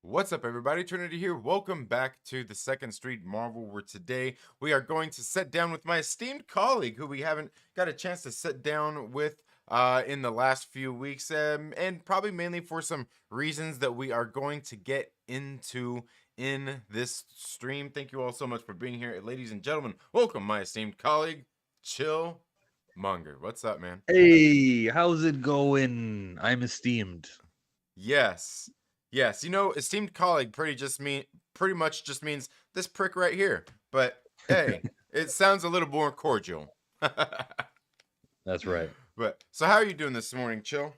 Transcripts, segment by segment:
What's up, everybody? Trinity here. Welcome back to the Second Street Marvel, where today we are going to sit down with my esteemed colleague who we haven't got a chance to sit down with in the last few weeks, and probably mainly for some reasons that we are going to get into in this stream. Thank you all so much for being here. Ladies and gentlemen, welcome my esteemed colleague, Chill Munger. What's up, man? Hey, how's it going? I'm esteemed. Yes. Yes, you know, esteemed colleague pretty much just means this prick right here. But hey, it sounds a little more cordial. That's right. But so how are you doing this morning, Chill?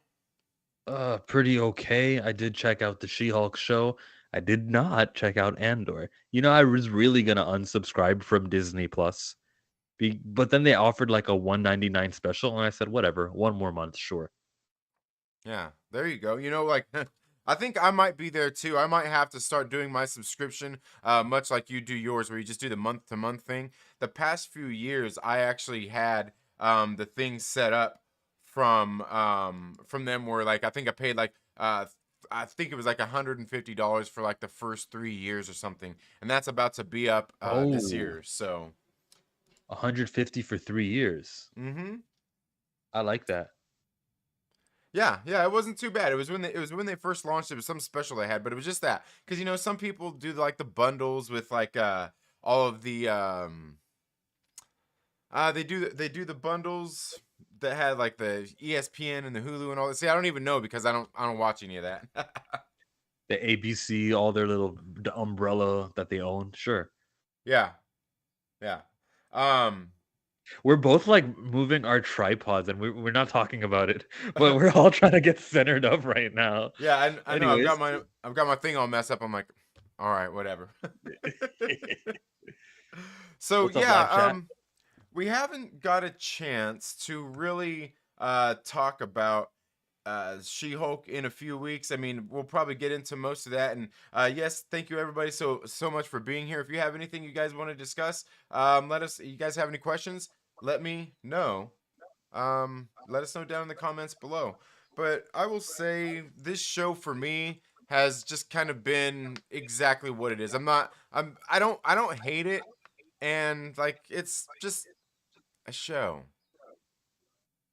Pretty okay. I did check out the She-Hulk show. I did not check out Andor. You know, I was really gonna unsubscribe from Disney Plus. But then they offered like a $1.99 special, and I said, whatever, one more month, sure. Yeah, there you go. You know, like I think I might be there too. I might have to start doing my subscription, much like you do yours, where you just do the month-to-month thing. The past few years, I actually had the thing set up from them, where like I think I paid like I think it was like $150 for like the first 3 years or something, and that's about to be up this Oh, year. So, 150 for 3 years. mm-hmm. I like that. Yeah, yeah, it wasn't too bad. It was when they first launched. It was some special they had, but it was just that because you know some people do like the bundles with like all of the they do the bundles that had like the ESPN and the Hulu and all that. See, I don't even know because I don't watch any of that. The ABC, all their little umbrella that they own. Sure. Yeah, yeah. Um, We're both like moving our tripods, and we're not talking about it, but we're all trying to get centered up right now. yeah, I know. I've got Anyways, my thing all messed up. I'm like, all right, whatever. So what's up, yeah, live chat? we haven't got a chance to really talk about She-Hulk in a few weeks. I mean, we'll probably get into most of that. And yes, thank you everybody so much for being here. If you have anything you guys want to discuss, let us. You guys have any questions? Let me know. Let us know down in the comments below. But I will say this show for me has just kind of been exactly what it is. I don't hate it, and like it's just a show.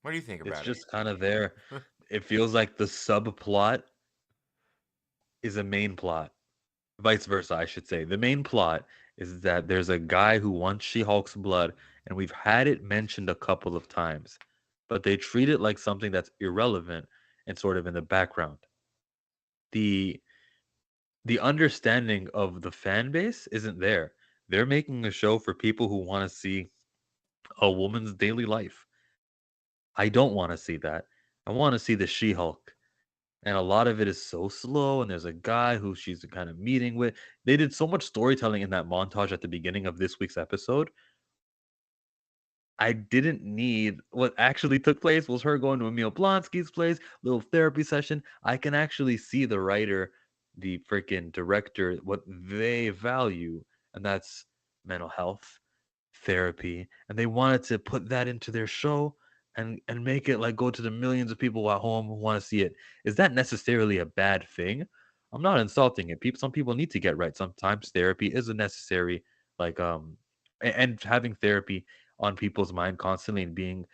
What do you think It's about it? just kind of there. It feels like the subplot is a main plot. Vice versa, I should say. The main plot is that there's a guy who wants She-Hulk's blood, and we've had it mentioned a couple of times, but they treat it like something that's irrelevant and sort of in the background. The the understanding of the fan base isn't there. They're making a show for people who want to see a woman's daily life. I don't want to see that. I want to see the She-Hulk. And a lot of it is so slow, and there's a guy who she's kind of meeting with. They did so much storytelling in that montage at the beginning of this week's episode. I didn't need what actually took place was her going to Emil Blonsky's place, little therapy session. I can actually see the writer, the freaking director, what they value, and that's mental health, therapy, and they wanted to put that into their show and make it like go to the millions of people at home who want to see it. Is that necessarily a bad thing? I'm not insulting it. People, some people need to get right. Sometimes therapy is a necessary, like and having therapy on people's mind constantly and being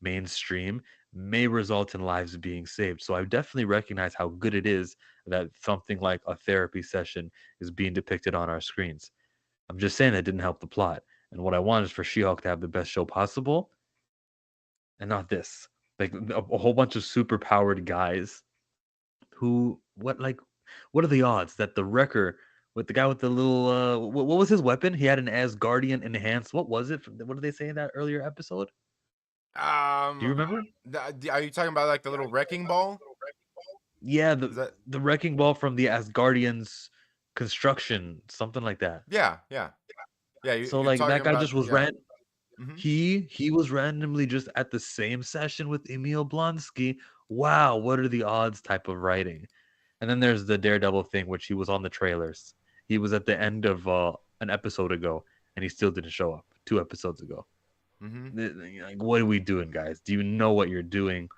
mainstream may result in lives being saved. So I definitely recognize how good it is that something like a therapy session is being depicted on our screens. I'm just saying that didn't help the plot. And what I want is for She-Hulk to have the best show possible, and not this. Like a whole bunch of super powered guys who what are the odds that the Wrecker with the guy with the little what was his weapon? He had an Asgardian enhanced. What was it? What did they say in that earlier episode? Do you Um, remember? are you talking about like the little wrecking ball? Yeah, Is that? the wrecking ball from the Asgardians construction, something like that. Yeah, yeah, yeah. So You're like talking that guy about just was yeah. ran. Mm-hmm. He was randomly just at the same session with Emil Blonsky. Wow, what are the odds? Type of writing. And then there's the Daredevil thing, which he was on the trailers. He was at the end of an episode ago, and he still didn't show up. 2 episodes ago. Mm-hmm. Like, what are we doing, guys? Do you know what you're doing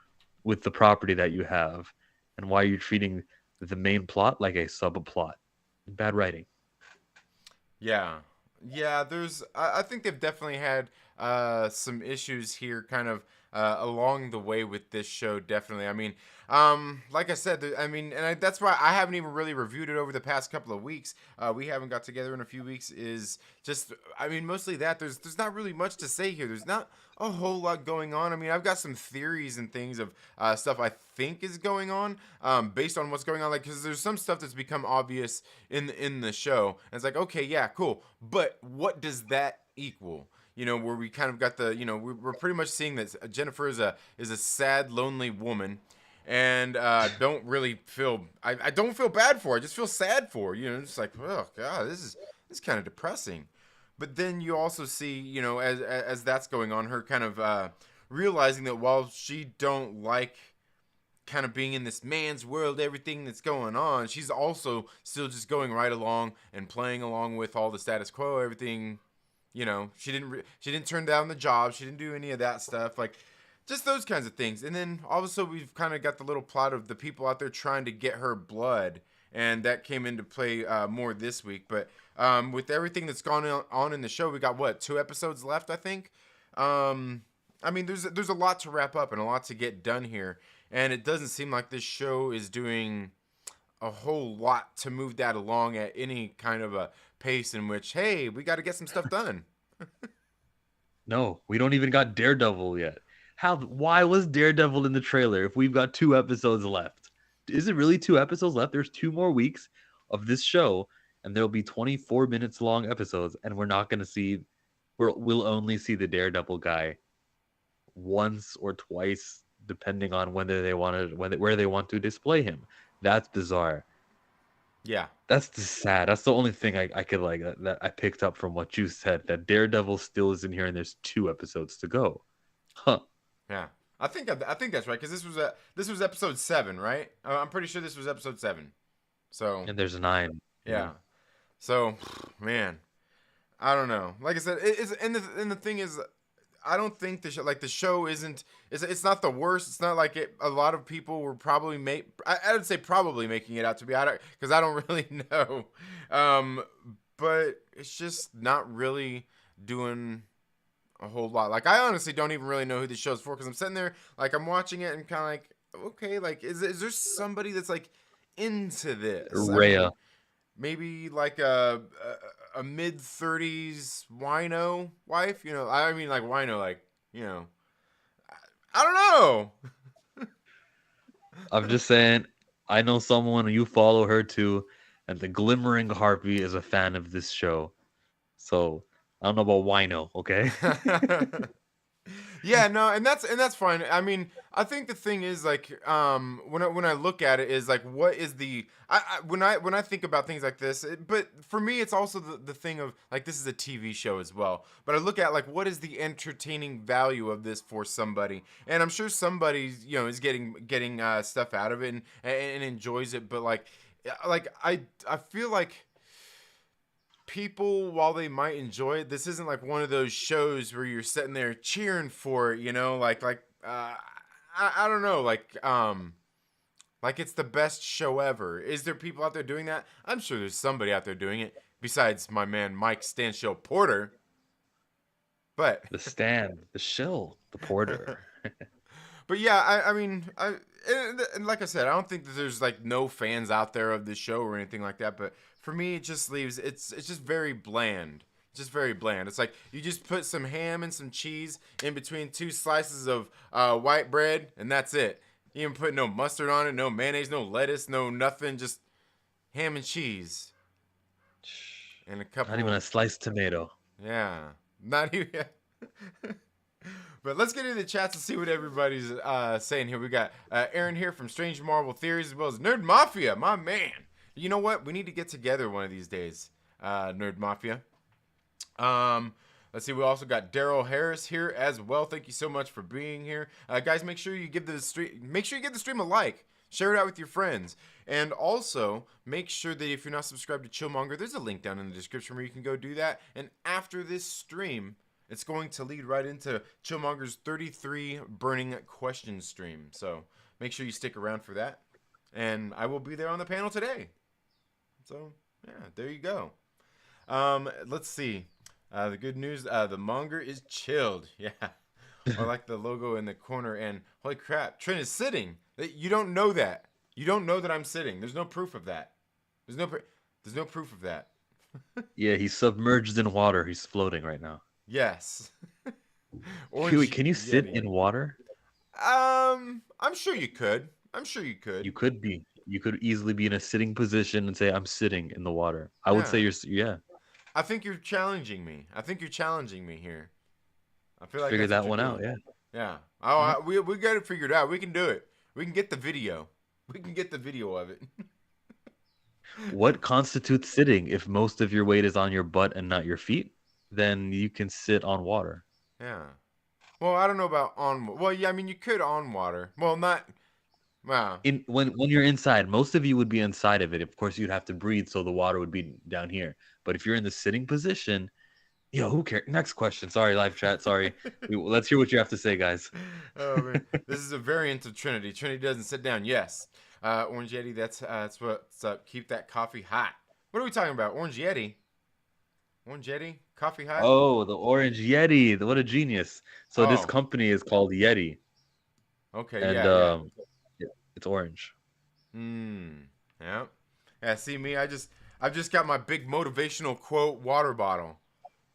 with the property that you have, and why you're treating the main plot like a subplot? Bad writing. Yeah. Yeah, I think they've definitely had some issues here kind of along the way with this show, definitely. I mean, like I said, I mean, that's why I haven't even really reviewed it over the past couple of weeks. We haven't got together in a few weeks. Is just, I mean, mostly that. There's not really much to say here. There's not a whole lot going on. I mean, I've got some theories and things of stuff I think is going on based on what's going on. Like, because there's some stuff that's become obvious in the show, and it's like, okay, yeah, cool, but what does that equal? You know, where we kind of got the, you know, we're pretty much seeing that Jennifer is a sad, lonely woman, and don't really feel I don't feel bad for her. I just feel sad for her. You know, it's like, oh god, this is kind of depressing. But then you also see, you know, as that's going on, her kind of realizing that while she don't like kind of being in this man's world, everything that's going on, she's also still just going right along and playing along with all the status quo, everything. You know, she didn't turn down the job, she didn't do any of that stuff, like just those kinds of things. And then also we've kind of got the little plot of the people out there trying to get her blood, and that came into play more this week. But with everything that's gone on in the show, we got what, 2 episodes left, I think. I mean, there's a lot to wrap up and a lot to get done here, and it doesn't seem like this show is doing a whole lot to move that along at any kind of a pace in which, hey, we got to get some stuff done. No, we don't even got Daredevil yet. How? Why was Daredevil in the trailer if we've got 2 episodes left? Is it really 2 episodes left? There's 2 more weeks of this show, and there'll be 24 minutes long episodes, and we're not going to see. We'll only see the Daredevil guy once or twice, depending on whether they want to, where they want to display him. That's bizarre. Yeah. That's just sad. That's the only thing I could like that I picked up from what you said. That Daredevil still is in here, and there's 2 episodes to go. Huh? Yeah. I think that's right, because this was episode 7, right? I'm pretty sure this was episode 7. So And there's 9. yeah. So man, I don't know. Like I said, it's and the thing is, I don't think the show isn't, it's not the worst. It's not like it. A lot of people were probably I would say probably making it out to be. I don't, because I don't really know. But it's just not really doing a whole lot. Like, I honestly don't even really know who this show's for, because I'm sitting there like I'm watching it and kind of like, okay, like is there somebody that's like into this? I Rhea. mean, maybe like a mid-30s wino wife, you know. I mean, like wino, like, you know, I don't know. I'm just saying. I know someone you follow her too, and the Glimmering Harpy is a fan of this show. So I don't know about Wino. Okay. Yeah, no, and that's fine. I mean, I think the thing is, like, when I look at it, is like, what is the when I think about things like this, but for me it's also the thing of like, this is a TV show as well. But I look at like, what is the entertaining value of this for somebody, and I'm sure somebody, you know, is getting stuff out of it and enjoys it. But like I feel like people, while they might enjoy it, this isn't like one of those shows where you're sitting there cheering for it, you know, I don't know, like it's the best show ever. Is there people out there doing that? I'm sure there's somebody out there doing it besides my man Mike Stanchill Porter. But The stand, the shill, the porter. but yeah, I mean, and like I said, I don't think that there's like no fans out there of this show or anything like that. But for me, it just leaves, it's just very bland. Just very bland. It's like you just put some ham and some cheese in between 2 slices of white bread, and that's it. You even put no mustard on it, no mayonnaise, no lettuce, no nothing, just ham and cheese. and a Not even a couple. sliced tomato. Yeah, not even. But let's get into the chats and see what everybody's saying here. We got Aaron here from Strange Marvel Theories, as well as Nerd Mafia, my man. You know what? We need to get together one of these days, Nerd Mafia. Um, let's see. We also got Daryl Harris here as well. Thank you so much for being here, guys. Make sure you give the stream. Make sure you give the stream a like. Share it out with your friends, and also make sure that if you're not subscribed to Chillmonger, there's a link down in the description where you can go do that. And after this stream, it's going to lead right into Chillmonger's 33 burning questions stream. So make sure you stick around for that, and I will be there on the panel today. So yeah, there you go. Let's see. The good news, the monger is chilled. Yeah. I like the logo in the corner. And holy crap, Trent is sitting. You don't know that. You don't know that I'm sitting. There's no proof of that. There's no proof of that. Yeah, he's submerged in water. He's floating right now. Yes. Huey, Orange can you sit Yeti. in water? I'm sure you could. I'm sure you could. You could be. You could easily be in a sitting position and say, "I'm sitting in the water." I would Yeah. say yeah. I think you're challenging me. I think you're challenging me here. I feel like Figure that's what that you're one doing. out. Yeah. Yeah. Oh, we got it figured out. We can do it. We can get the video. We can get the video of it. What constitutes sitting? If most of your weight is on your butt and not your feet, then you can sit on water. Yeah. Well, I don't know about on. Well, yeah. I mean, you could on water. Well, not. Wow. When you're inside, most of you would be inside of it. Of course, you'd have to breathe, so the water would be down here. But if you're in the sitting position, who cares? Next question. Sorry, live chat. Sorry. Let's hear what you have to say, guys. Oh man, this is a variant of Trinity. Trinity doesn't sit down. Yes. Orange Yeti. That's what's up. Keep that coffee hot. What are we talking about? Orange Yeti. Orange Yeti. Coffee hot. Oh, the orange Yeti. What a genius. So this Oh. company is called Yeti. Okay. And Yeah. it's orange. Yeah. Yeah. See me. I've just got my big motivational quote water bottle.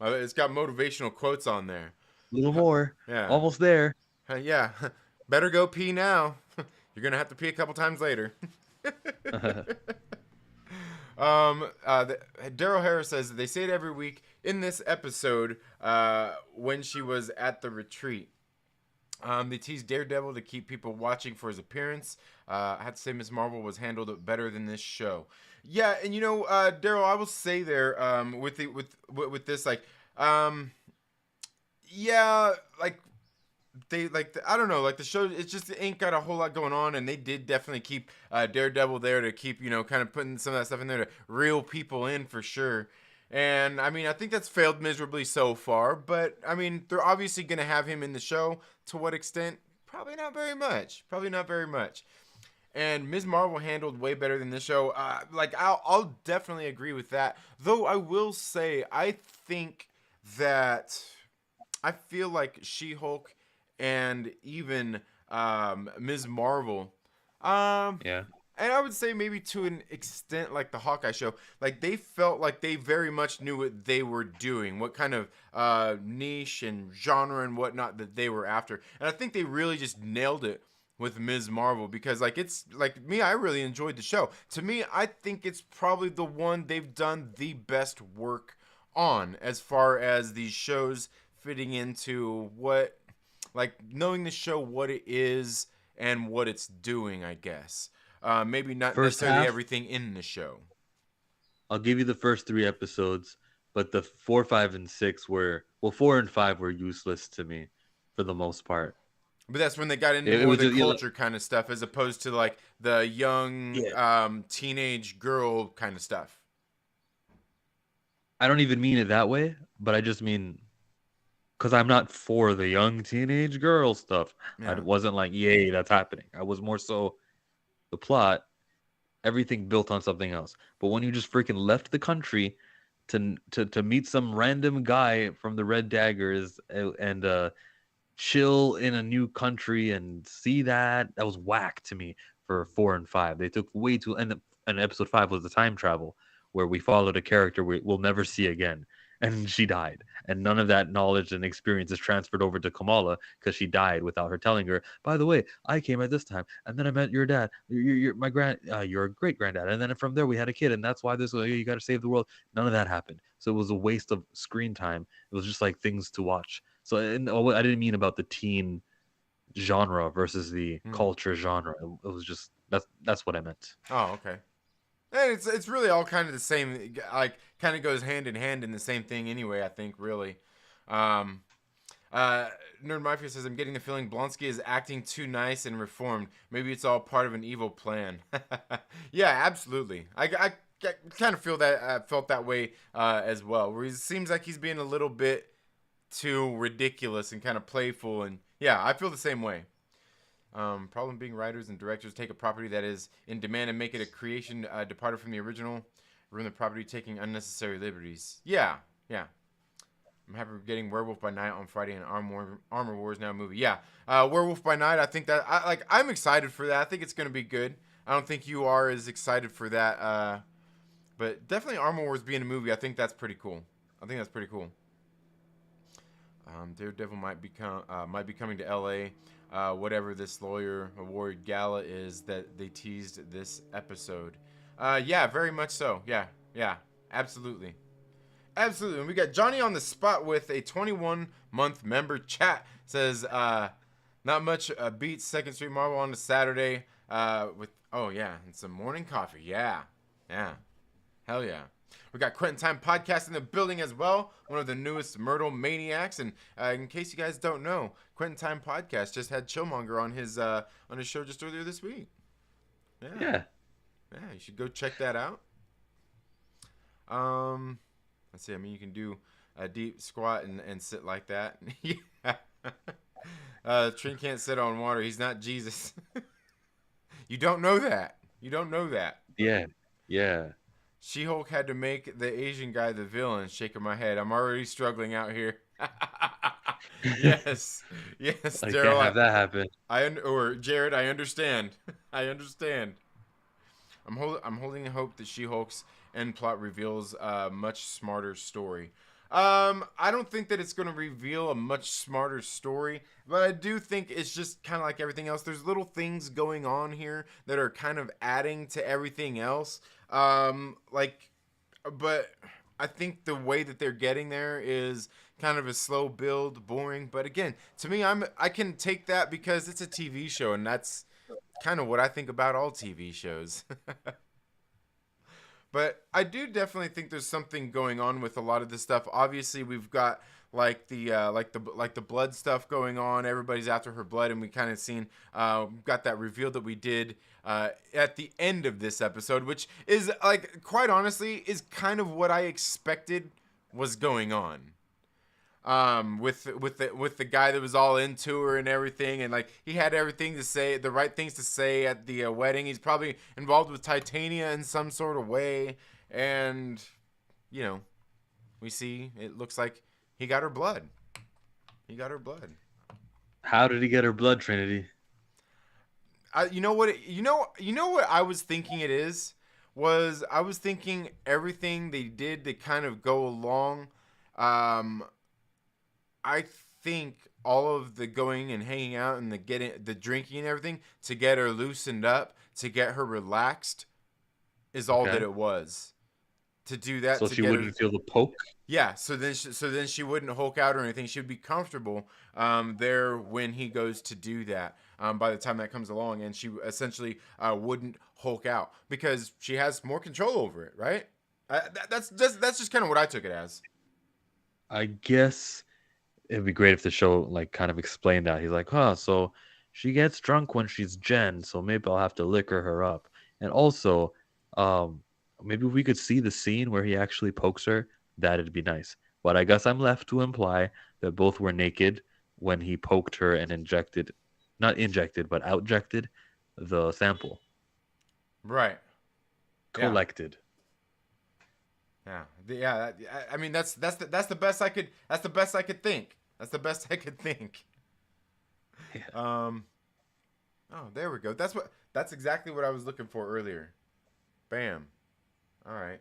It's got motivational quotes on there. A little more. Yeah. Almost there. Yeah. Better go pee now. You're gonna have to pee a couple times later. Daryl Harris says they say it every week in this episode. When she was at the retreat, they teased Daredevil to keep people watching for his appearance. I have to say Ms. Marvel was handled better than this show. Yeah, and Daryl, I will say there, with this, like, yeah, like I don't know, like the show, it just ain't got a whole lot going on, and they did definitely keep Daredevil there to keep kind of putting some of that stuff in there to reel people in for sure. And I mean, I think that's failed miserably so far, but I mean, they're obviously going to have him in the show. To what extent? Probably not very much. Probably not very much. And Ms. Marvel handled way better than this show. I'll definitely agree with that. Though I will say, I think that I feel like She-Hulk and even Ms. Marvel, Yeah. and I would say maybe to an extent like the Hawkeye show, like they felt like they very much knew what they were doing, what kind of niche and genre and whatnot that they were after. And I think they really just nailed it with Ms. Marvel, because like it's like me, I really enjoyed the show. To me, I think it's probably the one they've done the best work on as far as these shows fitting into what, like, knowing the show what it is and what it's doing, I guess. Maybe not First necessarily half, everything in the show. I'll give you the first 3 episodes, but the 4, 5, and 6 were 4 and 5 were useless to me for the most part. But that's when they got into It more was the just, culture kind of stuff, as opposed to like the young teenage girl kind of stuff. I don't even mean it that way, but I just mean because I'm not for the young teenage girl stuff. Yeah. I wasn't like, yay, that's happening. I was more so the plot, everything built on something else. But when you just freaking left the country to meet some random guy from the Red Daggers and chill in a new country and see that was whack to me for 4 and 5. They took way too, and episode 5 was the time travel where we followed a character we'll never see again. and she died. And none of that knowledge and experience is transferred over to Kamala because she died without her telling her, by the way, I came at this time, and then I met your dad, your great granddad, and then from there we had a kid, and that's why you got to save the world. None of that happened. So it was a waste of screen time. It was just like things to watch. So I didn't mean about the teen genre versus the culture genre. It was just that's what I meant. Oh, okay. And it's really all kind of the same, like kind of goes hand in hand in the same thing anyway. I think really. Um, Nerd Mafia says, I'm getting the feeling Blonsky is acting too nice and reformed. Maybe it's all part of an evil plan. Yeah, absolutely. I kind of feel that felt that way as well. Where he seems like he's being a little bit too ridiculous and kind of playful, and yeah, I feel the same way. Problem being writers and directors take a property that is in demand and make it a creation departed from the original, ruin the property taking unnecessary liberties. Yeah, yeah. I'm happy we're getting Werewolf by Night on Friday and Armor Wars Now movie. Yeah, Werewolf by Night. I think that I'm excited for that. I think it's gonna be good. I don't think you are as excited for that, but definitely Armor Wars being a movie. I think that's pretty cool. I think that's pretty cool. Daredevil might be coming to L.A. Whatever this lawyer award gala is that they teased this episode. Yeah, very much so. Yeah, absolutely. Absolutely. And we got Jonny on the spot with a 21-month member chat. Says, not much beats Second Street Marvel on a Saturday with, oh yeah, and some morning coffee. Yeah. Hell yeah. We got Quentin Time Podcast in the building as well. One of the newest Myrtle Maniacs. And in case you guys don't know, Quentin Time Podcast just had Chillmonger on his show just earlier this week. Yeah, you should go check that out. Let's see. I mean, you can do a deep squat and sit like that. Yeah. Trin can't sit on water. He's not Jesus. You don't know that. Yeah. She-Hulk had to make the Asian guy the villain. Shaking my head. I'm already struggling out here. Yes, I Daryl. can't have that happen. Or Jared, I understand. I understand. I'm holding hope that She-Hulk's end plot reveals a much smarter story. I don't think that it's going to reveal a much smarter story, but I do think it's just kind of like everything else. There's little things going on here that are kind of adding to everything else. But I think the way that they're getting there is kind of a slow build, boring. But again, to me, I can take that because it's a TV show, and that's kind of what I think about all TV shows. But I do definitely think there's something going on with a lot of this stuff. Obviously, we've got like the blood stuff going on. Everybody's after her blood, and we kind of seen got that reveal that we did at the end of this episode, which is like quite honestly is kind of what I expected was going on. With the guy that was all into her and everything, and like he had everything to say, the right things to say at the wedding. He's probably involved with Titania in some sort of way, and we see it looks like he got her blood. How did he get her blood, Trinity? You know what I was thinking it is was I was thinking everything they did to kind of go along. I think all of the going and hanging out and the drinking and everything to get her loosened up, to get her relaxed, is all that it was. To do that, so she wouldn't feel the poke. Yeah. So then she wouldn't Hulk out or anything. She would be comfortable there when he goes to do that. By the time that comes along, and she essentially wouldn't Hulk out because she has more control over it, right? That's just kind of what I took it as. I guess it'd be great if the show like kind of explained that. He's like, so she gets drunk when she's Jen, so maybe I'll have to liquor her up. And also, maybe we could see the scene where he actually pokes her. That'd be nice. But I guess I'm left to imply that both were naked when he poked her and not injected, but outjected the sample. Right. Collected. Yeah. I mean, that's the best I could. That's the best I could think. Yeah. Oh, there we go. That's exactly what I was looking for earlier. Bam. All right.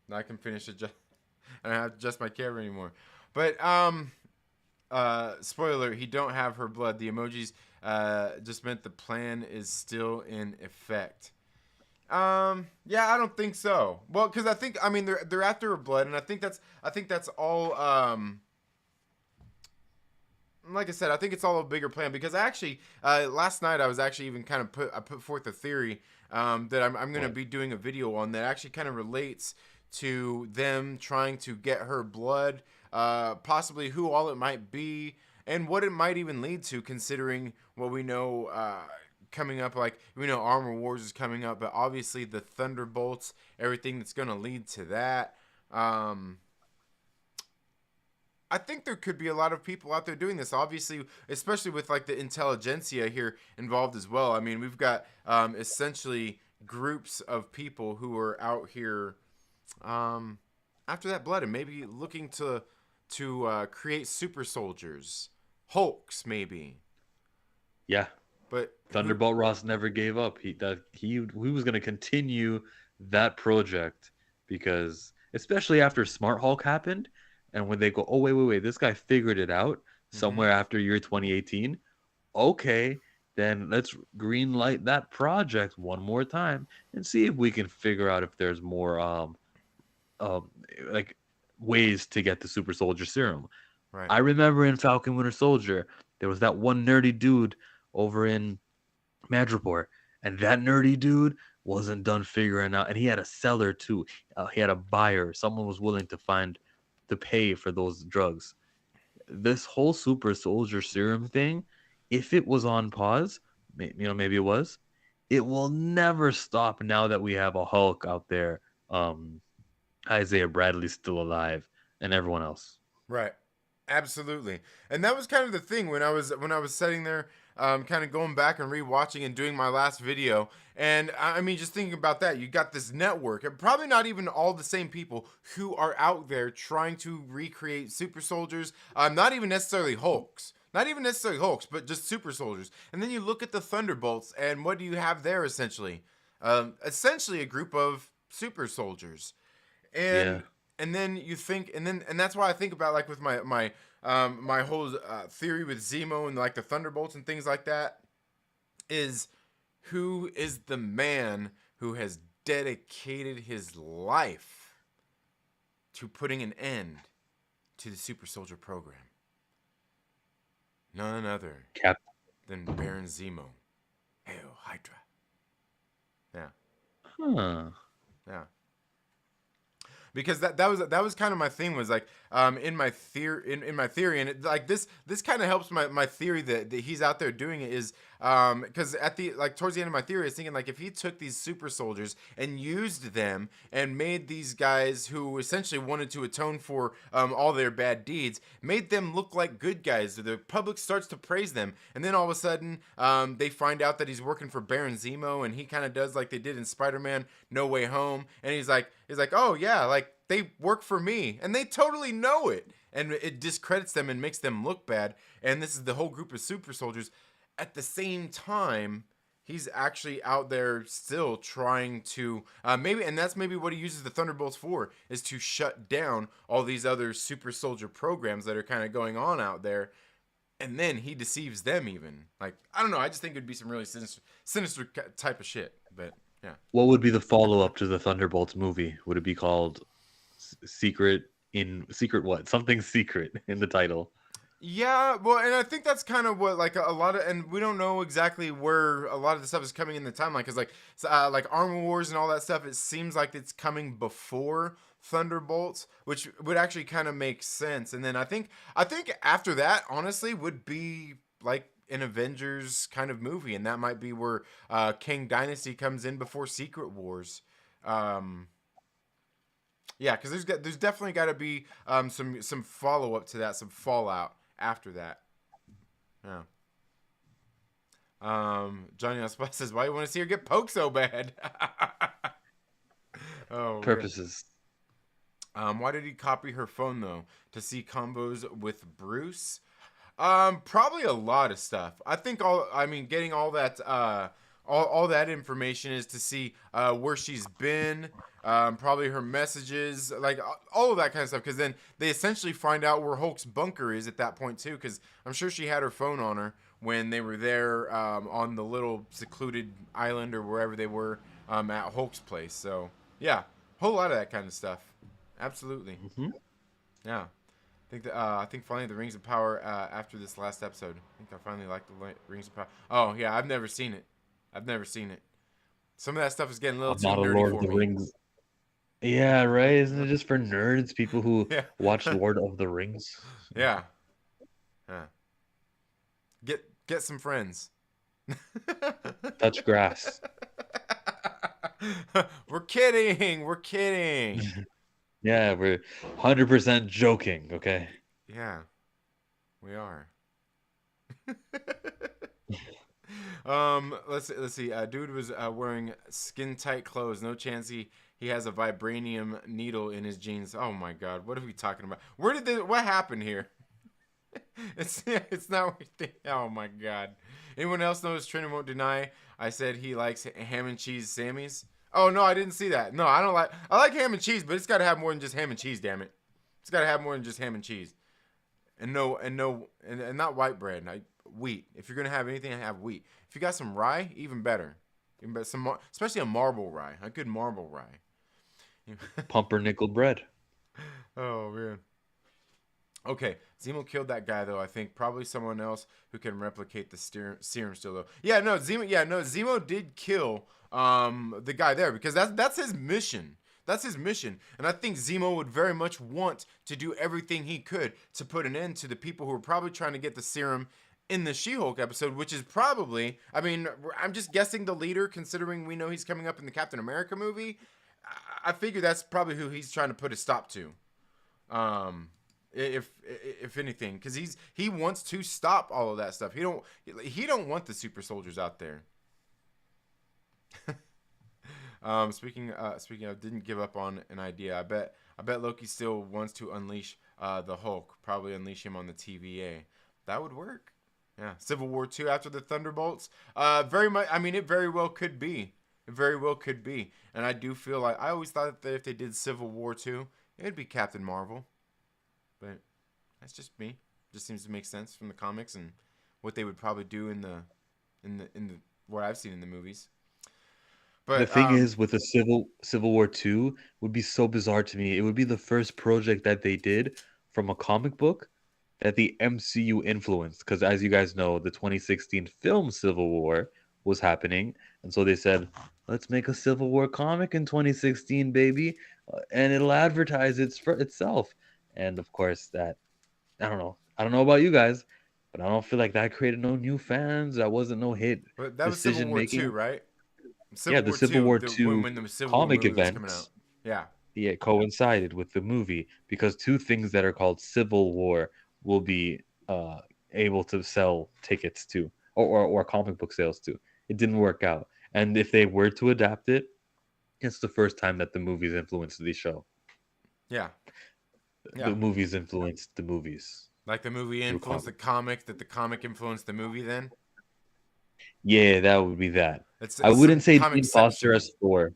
Now I can finish it. I don't have to adjust my camera anymore. But spoiler, he don't have her blood. The emojis just meant the plan is still in effect. Yeah, I don't think so. Well, because I mean they're after her blood, and I think that's all. Like I said, I think it's all a bigger plan because actually, last night I was actually even kind of put forth a theory that I'm going to be doing a video on that actually kind of relates to them trying to get her blood, possibly who all it might be, and what it might even lead to, considering what we know coming up. Like we know Armor Wars is coming up, but obviously the Thunderbolts, everything that's going to lead to that. I think there could be a lot of people out there doing this, obviously, especially with like the intelligentsia here involved as well. I mean, we've got essentially groups of people who are out here after that blood and maybe looking to create super soldiers, Hulks maybe. Yeah, But Thunderbolt Ross never gave up. He was going to continue that project because especially after Smart Hulk happened, and when they go, oh wait, this guy figured it out somewhere after year 2018. Okay, then let's green light that project one more time and see if we can figure out if there's more um like ways to get the super soldier serum. right, I remember in Falcon Winter Soldier, there was that one nerdy dude over in Madripoor, and that nerdy dude wasn't done figuring out, and he had a seller too. He had a buyer. Someone was willing to pay for those drugs. This whole super soldier serum thing, if it was on pause, maybe it was, it will never stop now that we have a Hulk out there. Isaiah Bradley's still alive, and everyone else. right. Absolutely. And that was kind of the thing when I was sitting there kind of going back and rewatching and doing my last video. And I mean, just thinking about that, you got this network, and probably not even all the same people who are out there trying to recreate super soldiers, not even necessarily Hulks. Not even necessarily Hulks, but just super soldiers. And then you look at the Thunderbolts, and what do you have there essentially? Essentially a group of super soldiers. Yeah. And then you think, and that's why I think about like with my whole theory with Zemo and like the Thunderbolts and things like that is who is the man who has dedicated his life to putting an end to the super soldier program? None other Cap. than Baron Zemo. Hail Hydra. Yeah. Huh. Yeah. Because that was kind of my thing, was like in my theory in my theory, and it, like this kind of helps my theory that he's out there doing it, is because at the like towards the end of my theory I was thinking like if he took these super soldiers and used them and made these guys who essentially wanted to atone for all their bad deeds, made them look like good guys, the public starts to praise them, and then all of a sudden they find out that he's working for Baron Zemo, and he kind of does like they did in Spider-Man No Way Home, and he's like oh yeah, like they work for me, and they totally know it, and it discredits them and makes them look bad. And this is the whole group of super soldiers. At the same time, he's actually out there still trying to maybe, and that's maybe what he uses the Thunderbolts for, is to shut down all these other super soldier programs that are kind of going on out there. And then he deceives them even. Like, I don't know, I just think it'd be some really sinister type of shit. But yeah. What would be the follow up to the Thunderbolts movie? Would it be called Secret what? Something secret in the title. Yeah, well, and I think that's kind of what like a lot of, and we don't know exactly where a lot of the stuff is coming in the timeline, because like Armor Wars and all that stuff, it seems like it's coming before Thunderbolts, which would actually kind of make sense. And then I think after that, honestly, would be like an Avengers kind of movie, and that might be where King Dynasty comes in before Secret Wars. Yeah, because there's definitely got to be some follow up to that, some fallout after that. Yeah. Johnny Jospeh says, "Why you want to see her get poked so bad?" Oh, Purposes. why did he copy her phone though? To see combos with Bruce? Probably a lot of stuff. I think getting all that all that information is to see where she's been, probably her messages, like all of that kind of stuff. Because then they essentially find out where Hulk's bunker is at that point too. Because I'm sure she had her phone on her when they were there on the little secluded island or wherever they were at Hulk's place. So yeah, whole lot of that kind of stuff. Absolutely. Hmm. Yeah. I think finally the Rings of Power after this last episode. I think I finally like the Rings of Power. Oh yeah, I've never seen it. I've never seen it. Some of that stuff is getting a little I'm too not a nerdy Lord of for the me. Rings. Yeah, right. Isn't it just for nerds? People who Yeah. watch Lord of the Rings. Yeah. Yeah. Get some friends. Touch grass. We're kidding. We're kidding. Yeah, we're 100% joking. Okay. Yeah, we are. Let's see. Dude was wearing skin tight clothes. No chance he has a vibranium needle in his jeans. Oh my god, what are we talking about? What happened here? It's not what you think. Oh my god. Anyone else knows Trinity won't deny? I said he likes ham and cheese Sammys. Oh no, I didn't see that. No, I don't like. I like ham and cheese, but it's got to have more than just ham and cheese. Damn it, it's got to have more than just ham and cheese. And not white bread. Wheat. If you're gonna have anything, have wheat. If you got some rye, even better. Even better. Especially a marble rye, a good marble rye. Pumpernickel bread. Oh man. Okay, Zemo killed that guy though. I think probably someone else who can replicate the serum still though. Yeah, no, Zemo. Yeah, no, Zemo did kill the guy there because that's his mission. That's his mission, and I think Zemo would very much want to do everything he could to put an end to the people who are probably trying to get the serum in the She-Hulk episode, which is probably. I mean, I'm just guessing the leader, considering we know he's coming up in the Captain America movie. I figure that's probably who he's trying to put a stop to. If anything, because he wants to stop all of that stuff. He don't want the super soldiers out there. Speaking of, didn't give up on an idea. I bet Loki still wants to unleash the Hulk. Probably unleash him on the TVA. That would work. Yeah, Civil War 2 after the Thunderbolts. Very much. I mean, it very well could be. It very well could be. And I do feel like I always thought that if they did Civil War 2, it'd be Captain Marvel. But that's just me. Just seems to make sense from the comics and what they would probably do in the what I've seen in the movies. The But thing is, with the Civil War 2, would be so bizarre to me. It would be the first project that they did from a comic book that the MCU influenced. Because as you guys know, the 2016 film Civil War was happening, and so they said, "Let's make a Civil War comic in 2016, baby, and it'll advertise for itself." And of course, that I don't know about you guys, but I don't feel like that created no new fans. That wasn't no hit that was Civil decision War 2, making. right? Yeah, Civil the War Civil 2, War 2 when the Civil War comic movie was coming out. events, Yeah. yeah, coincided with the movie because two things that are called Civil War will be able to sell tickets to or comic book sales to. It didn't work out. And if they were to adapt it, it's the first time that the movies influenced the show. Yeah. The Yeah. movies influenced the movies Like the movie through influenced the comic. comic, that the comic influenced the movie then? Yeah, that would be that. I It's some wouldn't say Jane Foster comicception. as Thor.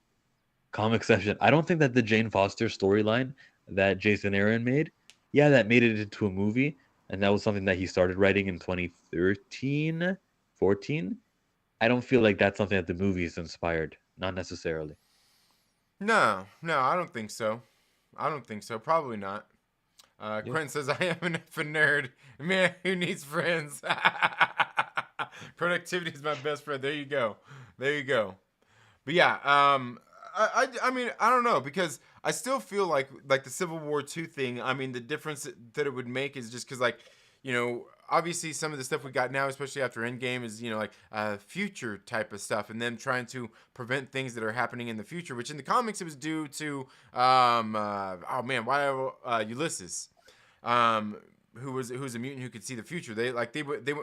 Comic section. I don't think that the Jane Foster storyline that Jason Aaron made, yeah, that made it into a movie, and that was something that he started writing in 2013, 14. I don't feel like that's something that the movies inspired. Not necessarily. No, no, I don't think so. I don't think so. Probably not. Yep. Quentin says, I am an effing nerd. Man who needs friends. Productivity is my best friend. There you go. There you go. But yeah, I mean, I don't know because I still feel like the Civil War 2 thing. I mean, the difference that it would make is just because obviously some of the stuff we got now, especially after Endgame, is like future type of stuff, and them trying to prevent things that are happening in the future. Which in the comics it was due to oh man, why Ulysses, who's a mutant who could see the future.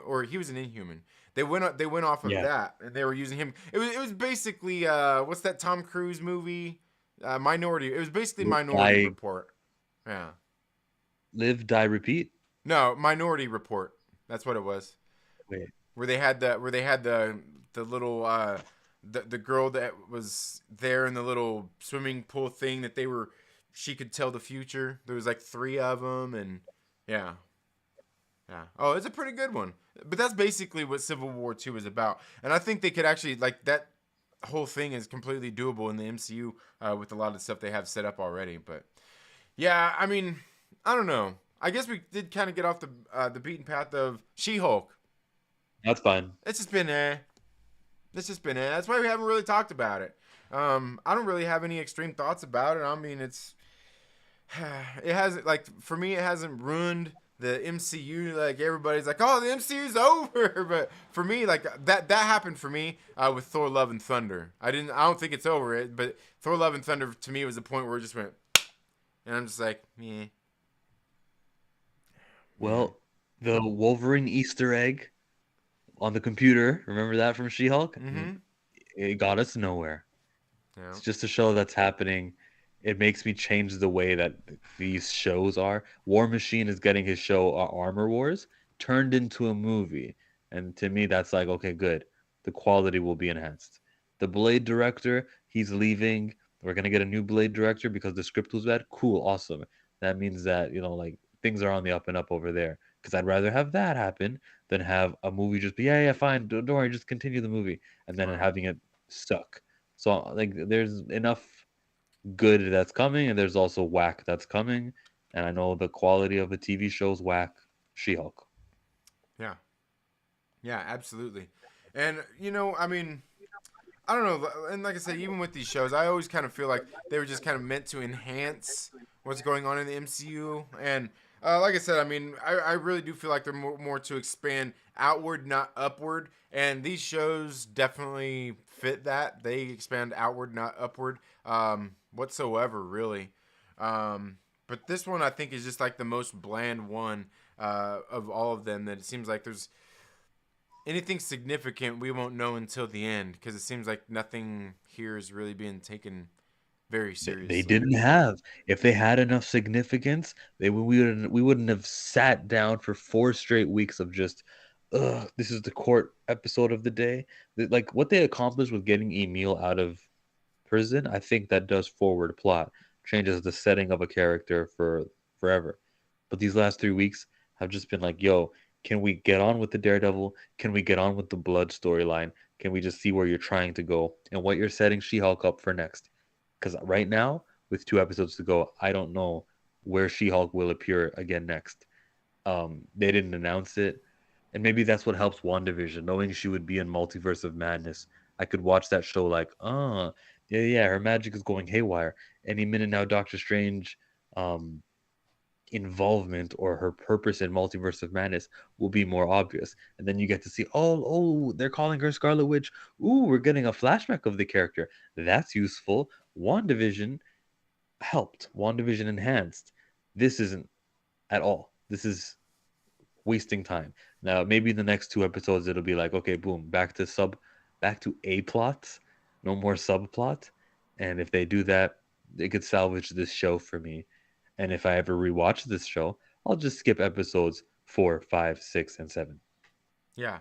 Or he was an Inhuman. They went off of Yeah. that, and they were using him. It was basically what's that Tom Cruise movie? Minority. It was basically Minority I Report. Yeah. live, die, repeat. No, Minority Report. That's what it was. Wait. Where they had the little the girl that was there in the little swimming pool thing that she could tell the future. There was like 3 of them, and yeah, yeah. Oh, it's a pretty good one. But that's basically what Civil War 2 is about. And I think they could actually, like, that whole thing is completely doable in the MCU with a lot of the stuff they have set up already. But yeah, I mean, I don't know. I guess we did kind of get off the beaten path of She-Hulk. That's fine. It's just been It's just been That's why we haven't really talked about it. I don't really have any extreme thoughts about it. I mean, it hasn't, like, for me, it hasn't ruined the MCU. Like, everybody's like, oh, the MCU's over. But for me, like, that happened for me with Thor: Love and Thunder. I don't think it's over it, but Thor: Love and Thunder to me was the point where it just went, and I'm just like, meh. Well, the Wolverine Easter egg on the computer, remember that from She-Hulk? Mm-hmm. It got us nowhere. Yeah. It's just a show that's happening. It makes me change the way that these shows are. War Machine is getting his show Armor Wars turned into a movie, and to me, that's like, okay, good. The quality will be enhanced. The Blade director, he's leaving. We're gonna get a new Blade director because the script was bad. Cool, awesome. That means that like things are on the up and up over there. Because I'd rather have that happen than have a movie just be yeah, fine, don't worry, just continue the movie, and then Right. having it suck. So like there's enough good that's coming and there's also whack that's coming. And I know the quality of the TV shows whack She-Hulk. Yeah. Yeah. Absolutely. And I mean, I don't know. And like I said, even with these shows, I always kind of feel like they were just kind of meant to enhance what's going on in the MCU. And like I said, I mean, I really do feel like they're more to expand outward, not upward. And these shows definitely fit that. They expand outward, not upward, whatsoever, really. But this one, I think, is just like the most bland one of all of them. That it seems like there's anything significant we won't know until the end because it seems like nothing here is really being taken very They seriously. didn't have. If they had enough significance, we wouldn't have sat down for 4 straight weeks of just, ugh, this is the court episode of the day. Like what they accomplished with getting Emil out of prison, I think that does forward plot, changes the setting of a character for forever. But these last 3 weeks have just been like, yo, can we get on with the Daredevil? Can we get on with the Blood storyline? Can we just see where you're trying to go and what you're setting She-Hulk up for next? Because right now, with 2 episodes to go, I don't know where She-Hulk will appear again next. They didn't announce it, and maybe that's what helps WandaVision, knowing she would be in Multiverse of Madness. I could watch that show like, yeah, her magic is going haywire. Any minute now, Doctor Strange, um, involvement or her purpose in Multiverse of Madness will be more obvious. And then you get to see, oh, they're calling her Scarlet Witch. Ooh, we're getting a flashback of the character. That's useful. WandaVision helped. WandaVision enhanced. This isn't at all. This is wasting time. Now, maybe the next 2 episodes it'll be like, okay, boom, back to A plot, no more subplot. And if they do that, they could salvage this show for me. And if I ever rewatch this show, I'll just skip episodes 4, 5, 6, and 7. Yeah.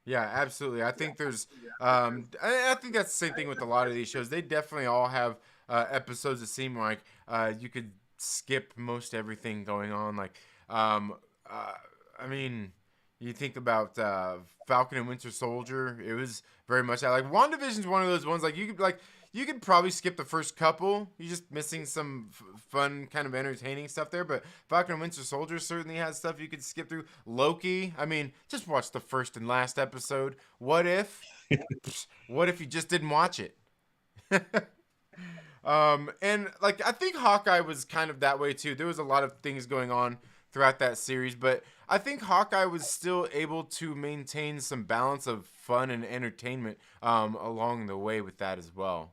Yeah, absolutely. I think there's, I think that's the same thing with a lot of these shows. They definitely all have episodes that seem like you could skip most everything going on. Like, um, uh, I mean, you think about Falcon and Winter Soldier. It was very much that. Like, WandaVision's one of those ones. Like, you could probably skip the first couple. You're just missing some fun, kind of entertaining stuff there. But Falcon and Winter Soldier certainly has stuff you could skip through. Loki, I mean, just watch the first and last episode. What if? What if you just didn't watch it? And like I think Hawkeye was kind of that way too. There was a lot of things going on throughout that series, but I think Hawkeye was still able to maintain some balance of fun and entertainment along the way with that as well.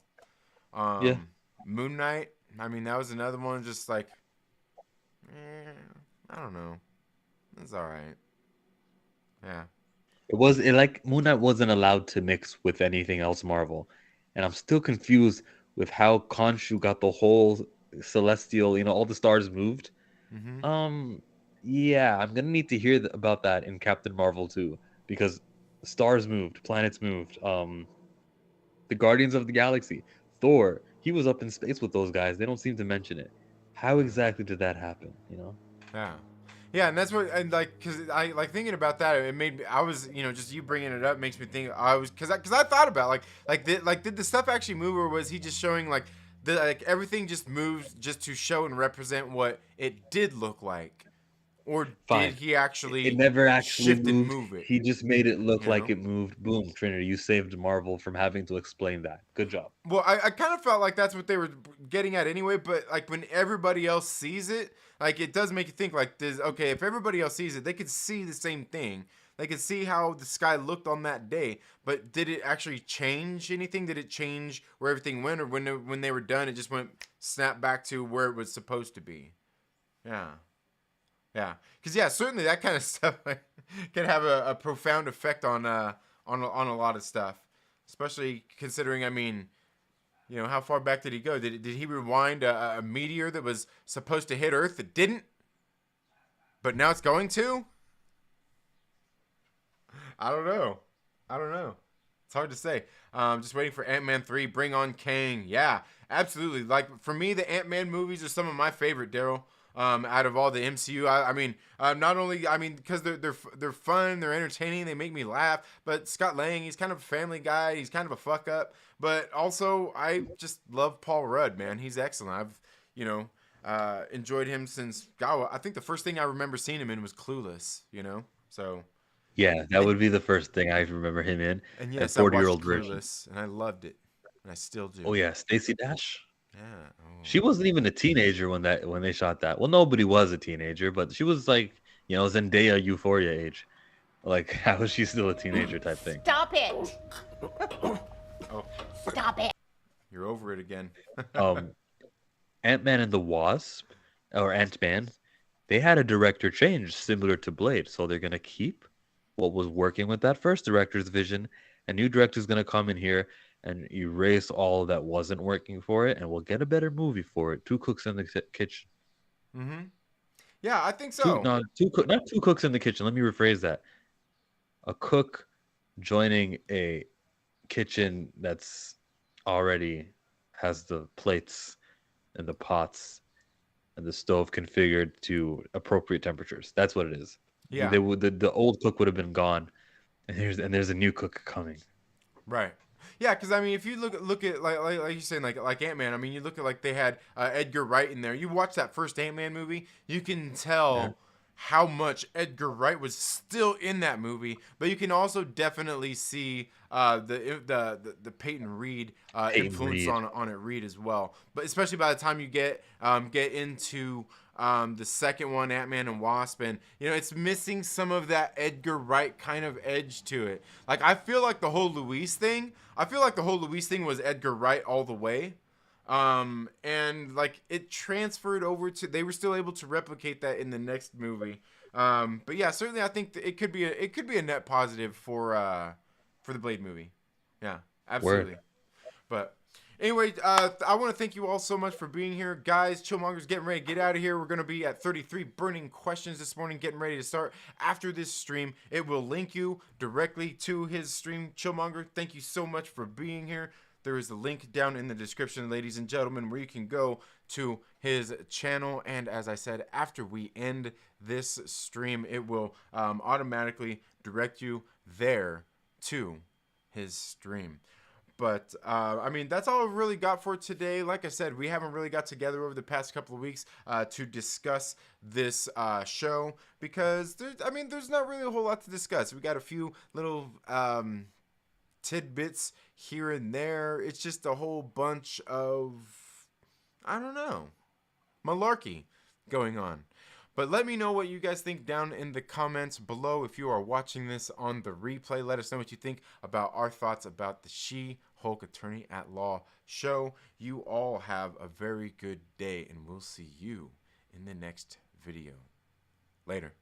Yeah, Um, Moon Knight, I mean, that was another one. Just like, I don't know, it's all right. Yeah, like Moon Knight wasn't allowed to mix with anything else Marvel, and I'm still confused with how Khonshu got the whole celestial, all the stars moved. mm-hmm. Um, yeah, I'm gonna need to hear about that in Captain Marvel too, because stars moved, planets moved. The The Guardians of the Galaxy, Thor, he was up in space with those guys. They don't seem to mention it. How Yeah. exactly did that happen? Yeah. Yeah, and that's what, and like, cause I like thinking about that. It made me. I was, just you bringing it up makes me think. I was, cause I thought about did the stuff actually move, or was he just showing like everything just moves just to show and represent what it did look like, or did Fine. he It actually never actually shift and moved. move it? He just made it look You like know. it moved. Boom, Trinity, you saved Marvel from having to explain that. Good job. Well, I kind of felt like that's what they were getting at anyway, but like when everybody else sees it, like it does make you think like this, okay, if everybody else sees it, they could see the same thing. They could see how the sky looked on that day, but did it actually change anything? Did it change where everything went, or when they were done, it just went snap back to where it was supposed to be? Yeah. Yeah, because yeah, certainly that kind of stuff can have a profound effect on a lot of stuff, especially considering. I mean, how far back did he go? Did he rewind a meteor that was supposed to hit Earth that didn't, but now it's going to? I don't know. I don't know. It's hard to say. Just waiting for Ant-Man 3. Bring on Kang. Yeah, absolutely. Like, for me, the Ant-Man movies are some of my favorite, Daryl. Out of all the MCU, I mean, not only, I mean, because they're fun, they're entertaining, they make me laugh. But Scott Lang, he's kind of a family guy, he's kind of a fuck up. But also, I just love Paul Rudd, man. He's excellent. I've, enjoyed him since, God, I think the first thing I remember seeing him in was Clueless. So. Yeah, that would be the first thing I remember him in. And And yes, I watched 40-year-old version. Clueless, and I loved it, and I still Oh do. yeah, Stacey Dash. Yeah. She Oh. wasn't even a teenager when they shot that. Well, nobody was a teenager, but she was like, Zendaya Euphoria age. Like, how is she still a teenager type thing? Stop it! Oh, Stop it! you're over it again. Um, Ant-Man and the Wasp, or Ant-Man, they had a director change similar to Blade, so they're gonna keep what was working with that first director's vision. A new director's gonna come in here and erase all that wasn't working for it, and we'll get a better movie for it. Two cooks in the kitchen. Mm-hmm. Yeah, I think Two so. no two cook not two cooks in the kitchen. Let me rephrase that. A cook joining a kitchen that's already has the plates and the pots and the stove configured to appropriate temperatures. That's what it is. Yeah. The old cook would have been gone, and there's a new cook coming. Right. Yeah, because I mean, if you look at like you're saying like Ant-Man, I mean, you look at like they had Edgar Wright in there. You watch that first Ant-Man movie, you can Yeah. tell how much Edgar Wright was still in that movie, but you can also definitely see the Peyton Reed Peyton influence Reed. on it Reed as well. But especially by the time you get into the second one, Ant-Man and Wasp, and it's missing some of that Edgar Wright kind of edge to it. Like I feel like the whole Luis thing was Edgar Wright all the way. And like it transferred over to, they were still able to replicate that in the next movie. But yeah, certainly I think it could be a net positive for the Blade movie. Yeah, Word. absolutely. But anyway, I want to thank you all so much for being here. Guys, Chillmonger's getting ready to get out of here. We're going to be at 33 burning questions this morning, getting ready to start after this stream. It will link you directly to his stream. Chillmonger, thank you so much for being here. There is a link down in the description, ladies and gentlemen, where you can go to his channel. And as I said, after we end this stream, it will automatically direct you there to his stream. But I mean, that's all I've really got for today. Like I said, we haven't really got together over the past couple of weeks to discuss this show because there's not really a whole lot to discuss. We got a few little tidbits here and there. It's just a whole bunch of, I don't know, malarkey going on. But let me know what you guys think down in the comments below. If you are watching this on the replay, let us know what you think about our thoughts about the She-Hulk Attorney at Law show. You all have a very good day, and we'll see you in the next video. Later.